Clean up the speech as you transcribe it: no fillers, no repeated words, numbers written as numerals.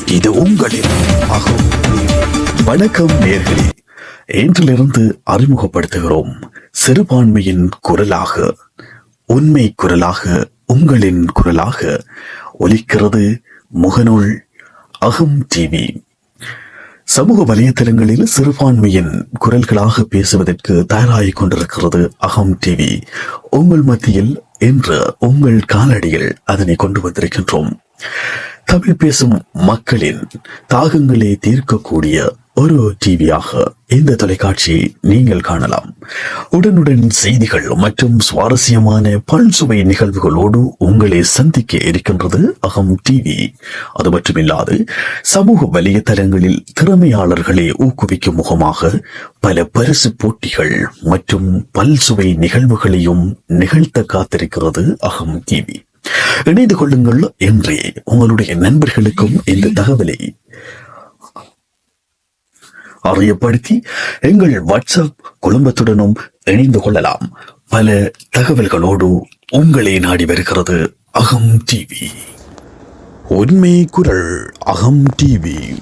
இது உங்களின் அகம். வணக்கம் நேயர்களே, இன்றிலிருந்து அறிமுகப்படுத்துகிறோம் சிறுபான்மையின் குரலாக, உண்மை குரலாக, உங்களின் குரலாக ஒலிக்கிறது முகநூல் அகம் டிவி. சமூக வலைத்தளங்களில் சிறுபான்மையின் குரல்களாக பேசுவதற்கு தயாராகிக் கொண்டிருக்கிறது அகம் டிவி. உங்கள் மத்தியில் இன்று உங்கள் காலடியில் அதனை கொண்டு வந்திருக்கின்றோம். தமிழ் பேசும் மக்களின் தாகங்களை தீர்க்கக்கூடிய ஒரு டிவியாக இந்த தொலைக்காட்சியை நீங்கள் காணலாம். உடனுடன் செய்திகள் மற்றும் சுவாரஸ்யமான பல்சுவை நிகழ்வுகளோடு உங்களை சந்திக்க இருக்கின்றது அகம் டிவி. அது மட்டுமில்லாது சமூக வலைத்தளங்களில் திறமையாளர்களை ஊக்குவிக்கும் முகமாக பல பரிசு போட்டிகள் மற்றும் பல்சுவை நிகழ்வுகளையும் நிகழ்த்த காத்திருக்கிறது அகம் டிவி. இணைந்து கொள்ளுங்கள் என்றே உங்களுடைய நண்பர்களுக்கும் இந்த தகவலை அறியப்படுத்தி எங்கள் வாட்ஸ்அப் குடும்பத்துடனும் இணைந்து கொள்ளலாம். பல தகவல்களோடு உங்களை நாடி வருகிறது அகம் டிவி. உண்மை குரல் அகம் டிவி.